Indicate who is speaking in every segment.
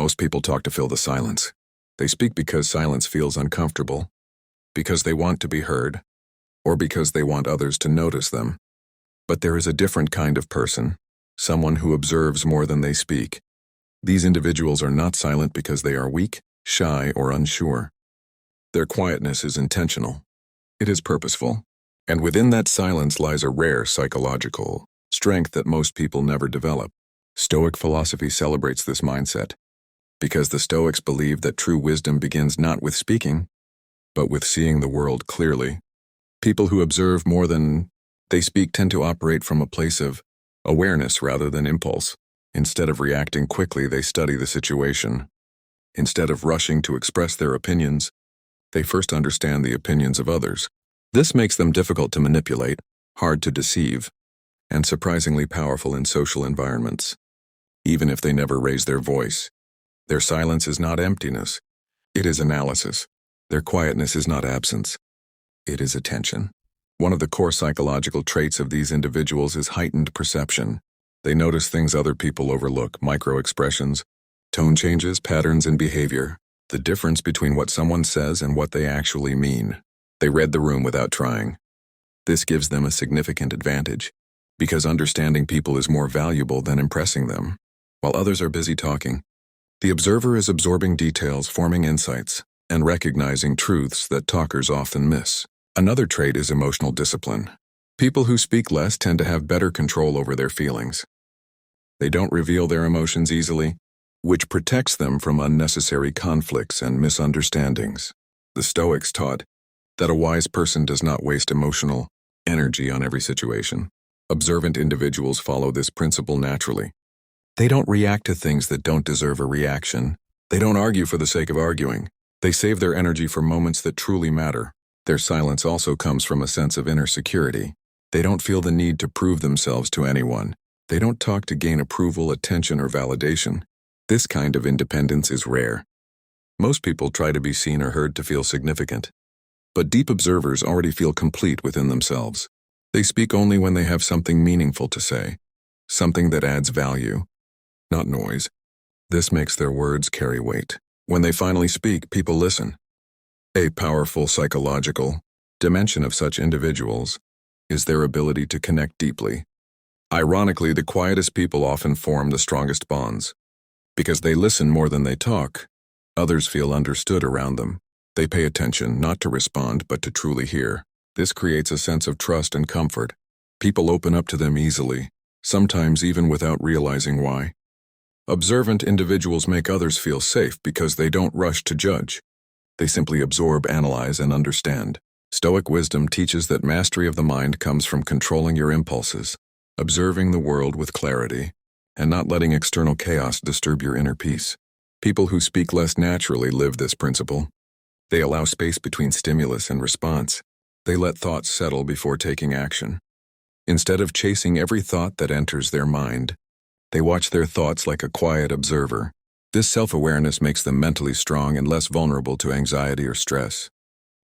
Speaker 1: Most people talk to fill the silence. They speak because silence feels uncomfortable, because they want to be heard, or because they want others to notice them. But there is a different kind of person, someone who observes more than they speak. These individuals are not silent because they are weak, shy, or unsure. Their quietness is intentional. It is purposeful. And within that silence lies a rare psychological strength that most people never develop. Stoic philosophy celebrates this mindset, because the Stoics believe that true wisdom begins not with speaking, but with seeing the world clearly. People who observe more than they speak tend to operate from a place of awareness rather than impulse. Instead of reacting quickly, they study the situation. Instead of rushing to express their opinions, they first understand the opinions of others. This makes them difficult to manipulate, hard to deceive, and surprisingly powerful in social environments. Even if they never raise their voice, their silence is not emptiness. It is analysis. Their quietness is not absence. It is attention. One of the core psychological traits of these individuals is heightened perception. They notice things other people overlook, micro-expressions, tone changes, patterns in behavior, the difference between what someone says and what they actually mean. They read the room without trying. This gives them a significant advantage, because understanding people is more valuable than impressing them. While others are busy talking, the observer is absorbing details, forming insights, and recognizing truths that talkers often miss. Another trait is emotional discipline. People who speak less tend to have better control over their feelings. They don't reveal their emotions easily, which protects them from unnecessary conflicts and misunderstandings. The Stoics taught that a wise person does not waste emotional energy on every situation. Observant individuals follow this principle naturally. They don't react to things that don't deserve a reaction. They don't argue for the sake of arguing. They save their energy for moments that truly matter. Their silence also comes from a sense of inner security. They don't feel the need to prove themselves to anyone. They don't talk to gain approval, attention, or validation. This kind of independence is rare. Most people try to be seen or heard to feel significant. But deep observers already feel complete within themselves. They speak only when they have something meaningful to say, something that adds value, not noise. This makes their words carry weight. When they finally speak, people listen. A powerful psychological dimension of such individuals is their ability to connect deeply. Ironically, the quietest people often form the strongest bonds. Because they listen more than they talk, others feel understood around them. They pay attention not to respond but to truly hear. This creates a sense of trust and comfort. People open up to them easily, sometimes even without realizing why. Observant individuals make others feel safe because they don't rush to judge. They simply absorb, analyze, and understand. Stoic wisdom teaches that mastery of the mind comes from controlling your impulses, observing the world with clarity, and not letting external chaos disturb your inner peace. People who speak less naturally live this principle. They allow space between stimulus and response. They let thoughts settle before taking action. Instead of chasing every thought that enters their mind, they watch their thoughts like a quiet observer. This self-awareness makes them mentally strong and less vulnerable to anxiety or stress.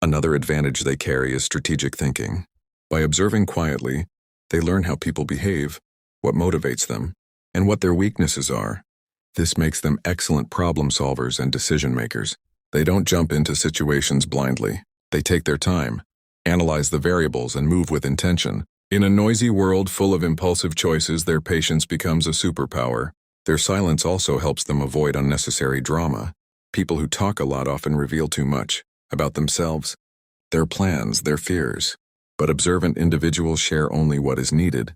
Speaker 1: Another advantage they carry is strategic thinking. By observing quietly, they learn how people behave, what motivates them, and what their weaknesses are. This makes them excellent problem solvers and decision makers. They don't jump into situations blindly. They take their time, analyze the variables, and move with intention. In a noisy world full of impulsive choices, their patience becomes a superpower. Their silence also helps them avoid unnecessary drama. People who talk a lot often reveal too much about themselves, their plans, their fears. But observant individuals share only what is needed.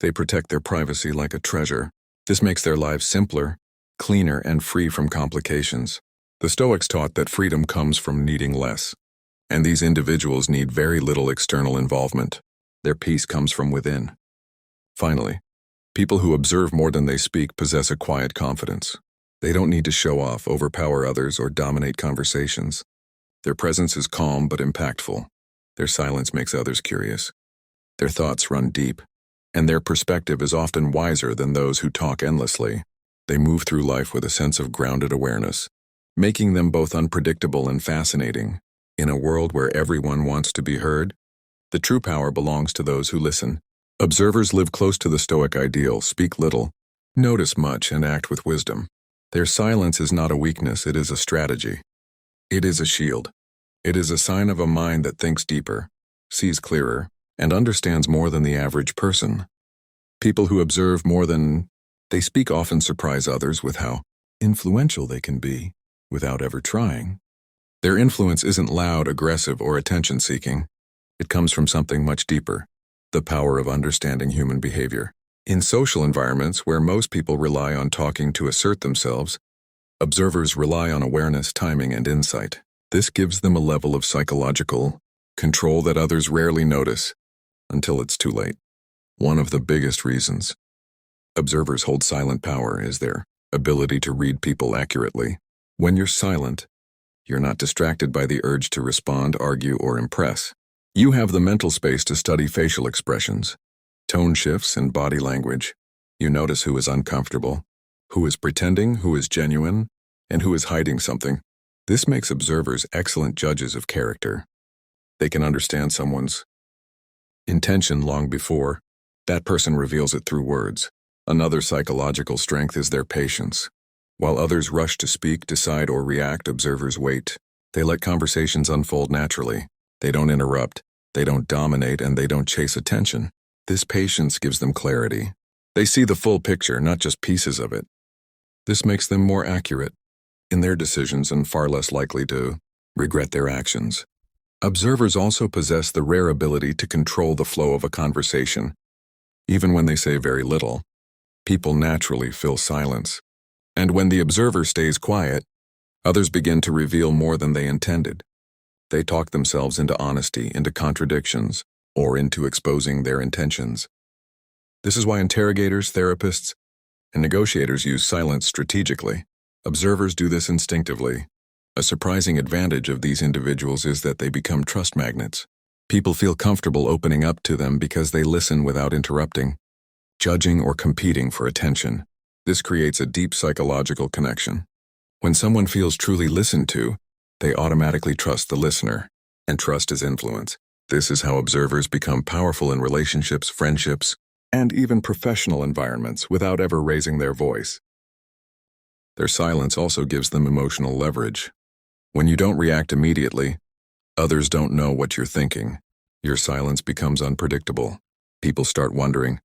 Speaker 1: They protect their privacy like a treasure. This makes their lives simpler, cleaner, and free from complications. The Stoics taught that freedom comes from needing less, and these individuals need very little external involvement. Their peace comes from within. Finally, people who observe more than they speak possess a quiet confidence. They don't need to show off, overpower others, or dominate conversations. Their presence is calm but impactful. Their silence makes others curious. Their thoughts run deep, and their perspective is often wiser than those who talk endlessly. They move through life with a sense of grounded awareness, making them both unpredictable and fascinating. In a world where everyone wants to be heard, the true power belongs to those who listen. Observers live close to the Stoic ideal, speak little, notice much, and act with wisdom. Their silence is not a weakness, it is a strategy. It is a shield. It is a sign of a mind that thinks deeper, sees clearer, and understands more than the average person. People who observe more than they speak often surprise others with how influential they can be without ever trying. Their influence isn't loud, aggressive, or attention-seeking. It comes from something much deeper, the power of understanding human behavior. In social environments where most people rely on talking to assert themselves, observers rely on awareness, timing, and insight. This gives them a level of psychological control that others rarely notice until it's too late. One of the biggest reasons observers hold silent power is their ability to read people accurately. When you're silent, you're not distracted by the urge to respond, argue, or impress. You have the mental space to study facial expressions, tone shifts, and body language. You notice who is uncomfortable, who is pretending, who is genuine, and who is hiding something. This makes observers excellent judges of character. They can understand someone's intention long before that person reveals it through words. Another psychological strength is their patience. While others rush to speak, decide, or react, observers wait. They let conversations unfold naturally. They don't interrupt, they don't dominate, and they don't chase attention. This patience gives them clarity. They see the full picture, not just pieces of it. This makes them more accurate in their decisions and far less likely to regret their actions. Observers also possess the rare ability to control the flow of a conversation. Even when they say very little, people naturally fill silence. And when the observer stays quiet, others begin to reveal more than they intended. They talk themselves into honesty, into contradictions, or into exposing their intentions. This is why interrogators, therapists, and negotiators use silence strategically. Observers do this instinctively. A surprising advantage of these individuals is that they become trust magnets. People feel comfortable opening up to them because they listen without interrupting, judging, or competing for attention. This creates a deep psychological connection. When someone feels truly listened to, they automatically trust the listener, and trust is influence. This is how observers become powerful in relationships, friendships, and even professional environments without ever raising their voice. Their silence also gives them emotional leverage. When you don't react immediately, others don't know what you're thinking. Your silence becomes unpredictable. People start wondering,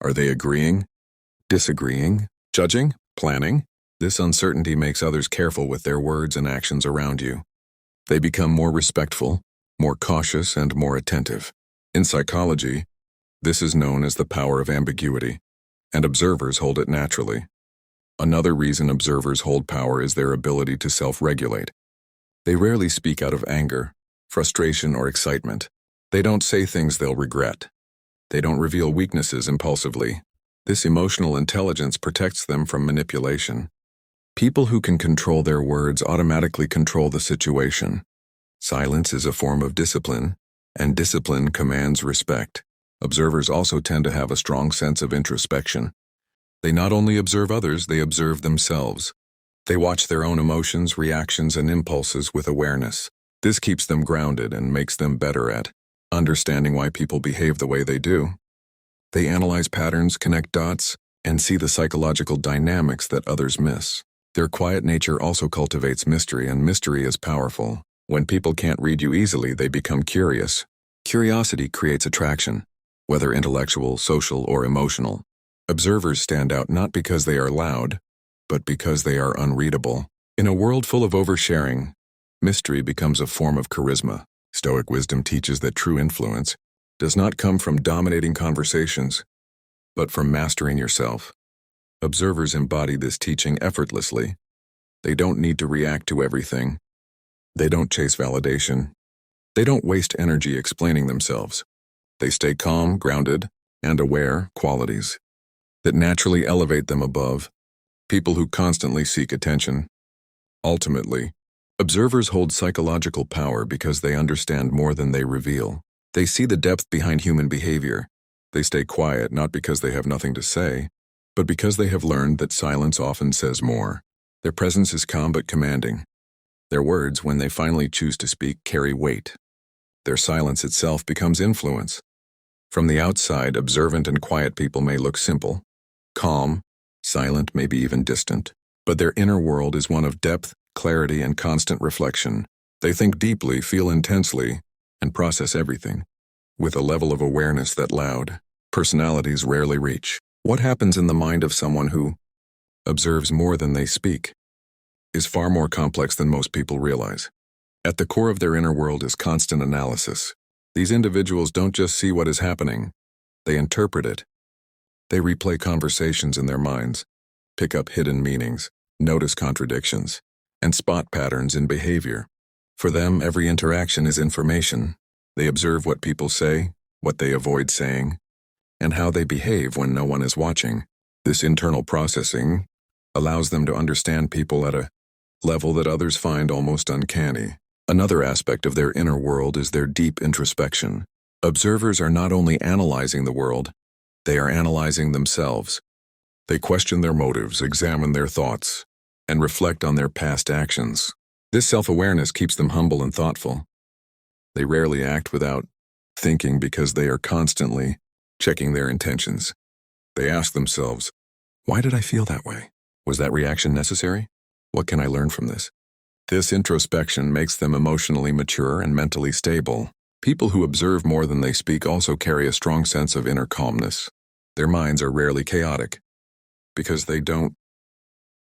Speaker 1: are they agreeing, disagreeing, judging, planning? This uncertainty makes others careful with their words and actions around you. They become more respectful, more cautious, and more attentive. In psychology, this is known as the power of ambiguity, and observers hold it naturally. Another reason observers hold power is their ability to self-regulate. They rarely speak out of anger, frustration, or excitement. They don't say things they'll regret. They don't reveal weaknesses impulsively. This emotional intelligence protects them from manipulation. People who can control their words automatically control the situation. Silence is a form of discipline, and discipline commands respect. Observers also tend to have a strong sense of introspection. They not only observe others, they observe themselves. They watch their own emotions, reactions, and impulses with awareness. This keeps them grounded and makes them better at understanding why people behave the way they do. They analyze patterns, connect dots, and see the psychological dynamics that others miss. Their quiet nature also cultivates mystery, and mystery is powerful. When people can't read you easily, they become curious. Curiosity creates attraction, whether intellectual, social, or emotional. Observers stand out not because they are loud, but because they are unreadable. In a world full of oversharing, mystery becomes a form of charisma. Stoic wisdom teaches that true influence does not come from dominating conversations, but from mastering yourself. Observers embody this teaching effortlessly. They don't need to react to everything. They don't chase validation. They don't waste energy explaining themselves. They stay calm, grounded, and aware, qualities that naturally elevate them above people who constantly seek attention. Ultimately, observers hold psychological power because they understand more than they reveal. They see the depth behind human behavior. They stay quiet not because they have nothing to say, but because they have learned that silence often says more. Their presence is calm but commanding. Their words, when they finally choose to speak, carry weight. Their silence itself becomes influence. From the outside, observant and quiet people may look simple, calm, silent, maybe even distant. But their inner world is one of depth, clarity, and constant reflection. They think deeply, feel intensely, and process everything with a level of awareness that loud personalities rarely reach. What happens in the mind of someone who observes more than they speak is far more complex than most people realize. At the core of their inner world is constant analysis. These individuals don't just see what is happening, they interpret it. They replay conversations in their minds, pick up hidden meanings, notice contradictions, and spot patterns in behavior. For them, every interaction is information. They observe what people say, what they avoid saying, and how they behave when no one is watching. This internal processing allows them to understand people at a level that others find almost uncanny. Another aspect of their inner world is their deep introspection. Observers are not only analyzing the world, they are analyzing themselves. They question their motives, examine their thoughts, and reflect on their past actions. This self-awareness keeps them humble and thoughtful. They rarely act without thinking because they are constantly checking their intentions. They ask themselves, why did I feel that way? Was that reaction necessary? What can I learn from this? This introspection makes them emotionally mature and mentally stable. People who observe more than they speak also carry a strong sense of inner calmness. Their minds are rarely chaotic because they don't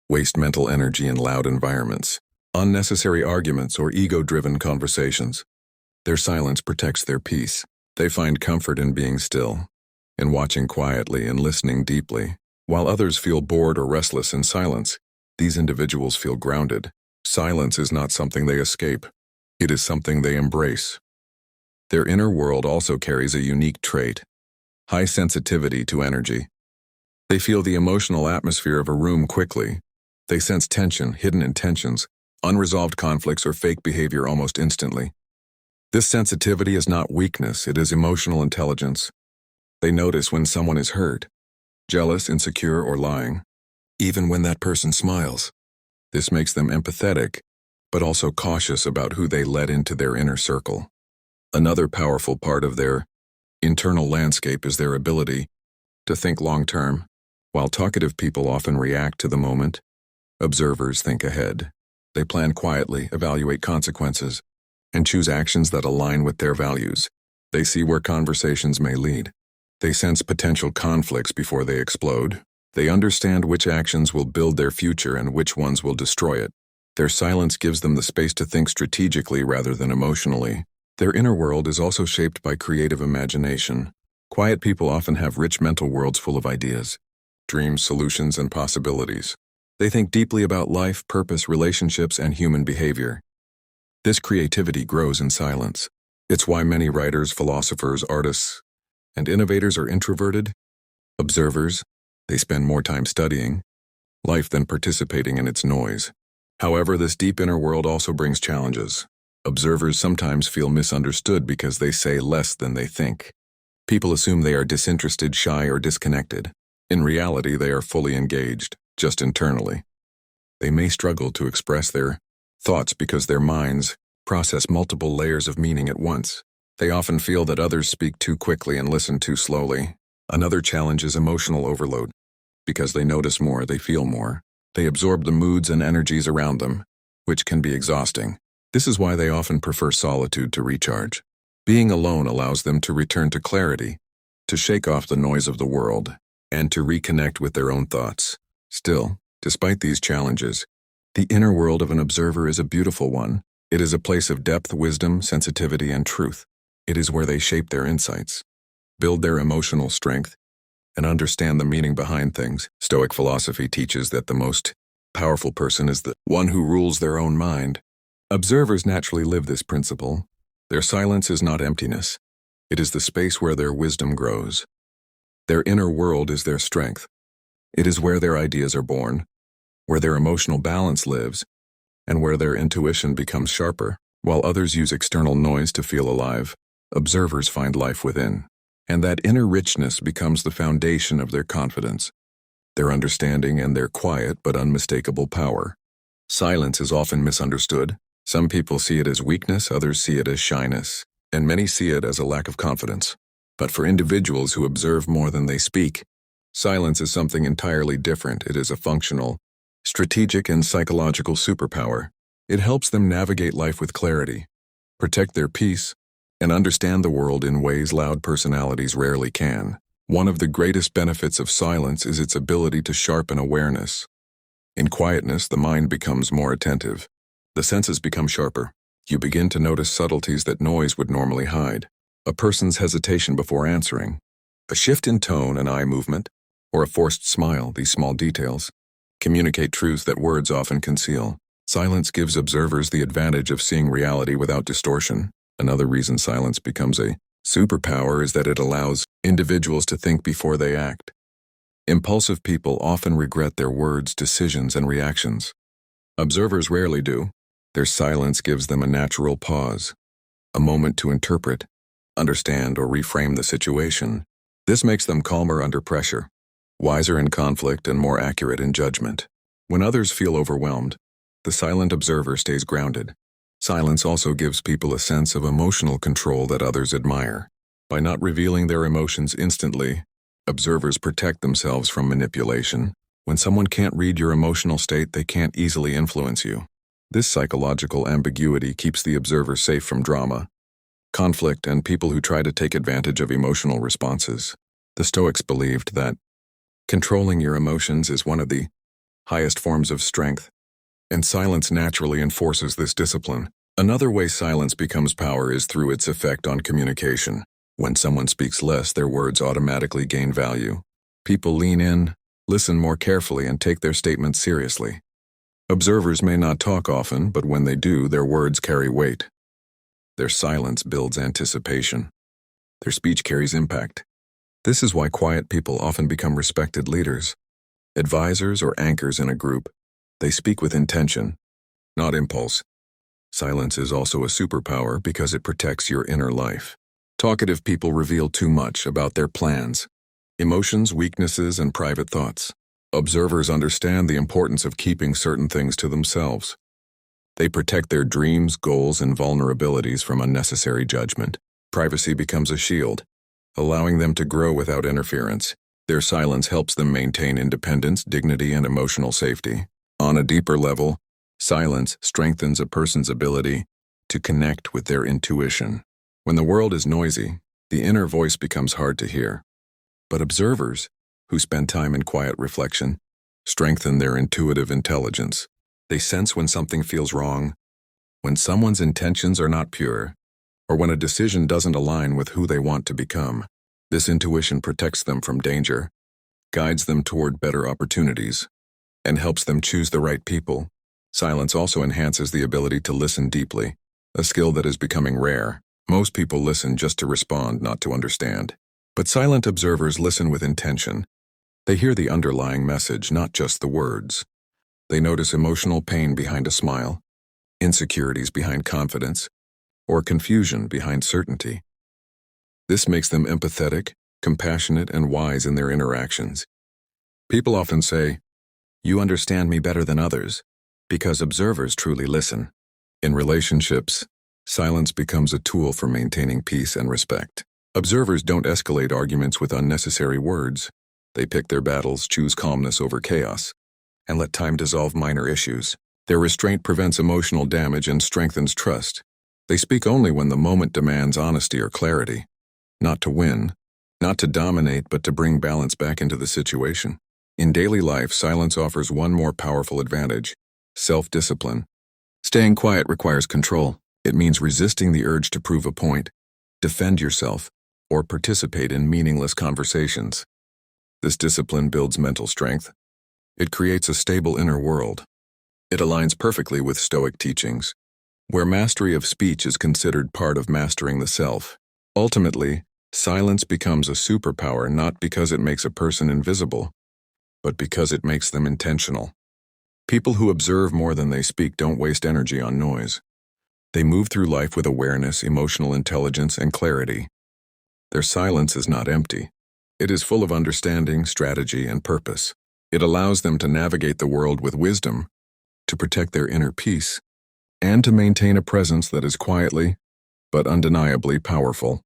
Speaker 1: waste mental energy in loud environments, unnecessary arguments, or ego-driven conversations. Their silence protects their peace. They find comfort in being still, in watching quietly and listening deeply. While others feel bored or restless in silence, these individuals feel grounded. Silence is not something they escape. It is something they embrace. Their inner world also carries a unique trait: high sensitivity to energy. They feel the emotional atmosphere of a room quickly. They sense tension, hidden intentions, unresolved conflicts, or fake behavior almost instantly. This sensitivity is not weakness, it is emotional intelligence. They notice when someone is hurt, jealous, insecure, or lying, even when that person smiles. This makes them empathetic, but also cautious about who they let into their inner circle. Another powerful part of their internal landscape is their ability to think long-term. While talkative people often react to the moment, observers think ahead. They plan quietly, evaluate consequences, and choose actions that align with their values. They see where conversations may lead. They sense potential conflicts before they explode. They understand which actions will build their future and which ones will destroy it. Their silence gives them the space to think strategically rather than emotionally. Their inner world is also shaped by creative imagination. Quiet people often have rich mental worlds full of ideas, dreams, solutions, and possibilities. They think deeply about life, purpose, relationships, and human behavior. This creativity grows in silence. It's why many writers, philosophers, artists, and innovators are introverted observers. They spend more time studying life than participating in its noise. However, this deep inner world also brings challenges. Observers sometimes feel misunderstood because they say less than they think. People assume they are disinterested, shy, or disconnected. In reality, they are fully engaged, just internally. They may struggle to express their thoughts because their minds process multiple layers of meaning at once. They often feel that others speak too quickly and listen too slowly. Another challenge is emotional overload. Because they notice more, they feel more. They absorb the moods and energies around them, which can be exhausting. This is why they often prefer solitude to recharge. Being alone allows them to return to clarity, to shake off the noise of the world, and to reconnect with their own thoughts. Still, despite these challenges, the inner world of an observer is a beautiful one. It is a place of depth, wisdom, sensitivity, and truth. It is where they shape their insights, build their emotional strength, and understand the meaning behind things. Stoic philosophy teaches that the most powerful person is the one who rules their own mind. Observers naturally live this principle. Their silence is not emptiness. It is the space where their wisdom grows. Their inner world is their strength. It is where their ideas are born, where their emotional balance lives, and where their intuition becomes sharper. While others use external noise to feel alive, observers find life within. And that inner richness becomes the foundation of their confidence, their understanding, and their quiet but unmistakable power. Silence is often misunderstood. Some people see it as weakness, others see it as shyness, and many see it as a lack of confidence. But for individuals who observe more than they speak, silence is something entirely different. It is a functional strategic and psychological superpower. It helps them navigate life with clarity, protect their peace, and understand the world in ways loud personalities rarely can. One of the greatest benefits of silence is its ability to sharpen awareness. In quietness, the mind becomes more attentive. The senses become sharper. You begin to notice subtleties that noise would normally hide. A person's hesitation before answering, a shift in tone and eye movement, or a forced smile, these small details, communicate truths that words often conceal. Silence gives observers the advantage of seeing reality without distortion. Another reason silence becomes a superpower is that it allows individuals to think before they act. Impulsive people often regret their words, decisions, and reactions. Observers rarely do. Their silence gives them a natural pause, a moment to interpret, understand, or reframe the situation. This makes them calmer under pressure, wiser in conflict, and more accurate in judgment. When others feel overwhelmed, the silent observer stays grounded. Silence also gives people a sense of emotional control that others admire. By not revealing their emotions instantly, observers protect themselves from manipulation. When someone can't read your emotional state, they can't easily influence you. This psychological ambiguity keeps the observer safe from drama, conflict, and people who try to take advantage of emotional responses. The Stoics believed that controlling your emotions is one of the highest forms of strength, and silence naturally enforces this discipline. Another way silence becomes power is through its effect on communication. When someone speaks less, their words automatically gain value. People lean in, listen more carefully, and take their statements seriously. Observers may not talk often, but when they do, their words carry weight. Their silence builds anticipation. Their speech carries impact. This is why quiet people often become respected leaders, advisors, or anchors in a group. They speak with intention, not impulse. Silence is also a superpower because it protects your inner life. Talkative people reveal too much about their plans, emotions, weaknesses, and private thoughts. Observers understand the importance of keeping certain things to themselves. They protect their dreams, goals, and vulnerabilities from unnecessary judgment. Privacy becomes a shield, allowing them to grow without interference. Their silence helps them maintain independence, dignity, and emotional safety. On a deeper level, silence strengthens a person's ability to connect with their intuition. When the world is noisy, the inner voice becomes hard to hear. But observers, who spend time in quiet reflection, strengthen their intuitive intelligence. They sense when something feels wrong, when someone's intentions are not pure, or when a decision doesn't align with who they want to become. This intuition protects them from danger, guides them toward better opportunities, and helps them choose the right people. Silence also enhances the ability to listen deeply, a skill that is becoming rare. Most people listen just to respond, not to understand. But silent observers listen with intention. They hear the underlying message, not just the words. They notice emotional pain behind a smile, insecurities behind confidence, or confusion behind certainty. This makes them empathetic, compassionate, and wise in their interactions. People often say, "You understand me better than others," because observers truly listen. In relationships, silence becomes a tool for maintaining peace and respect. Observers don't escalate arguments with unnecessary words. They pick their battles, choose calmness over chaos, and let time dissolve minor issues. Their restraint prevents emotional damage and strengthens trust. They speak only when the moment demands honesty or clarity, not to win, not to dominate, but to bring balance back into the situation. In daily life, silence offers one more powerful advantage: self-discipline. Staying quiet requires control. It means resisting the urge to prove a point, defend yourself, or participate in meaningless conversations. This discipline builds mental strength. It creates a stable inner world. It aligns perfectly with Stoic teachings, where mastery of speech is considered part of mastering the self. Ultimately, silence becomes a superpower not because it makes a person invisible, but because it makes them intentional. People who observe more than they speak don't waste energy on noise. They move through life with awareness, emotional intelligence, and clarity. Their silence is not empty. It is full of understanding, strategy, and purpose. It allows them to navigate the world with wisdom, to protect their inner peace, and to maintain a presence that is quietly, but undeniably powerful.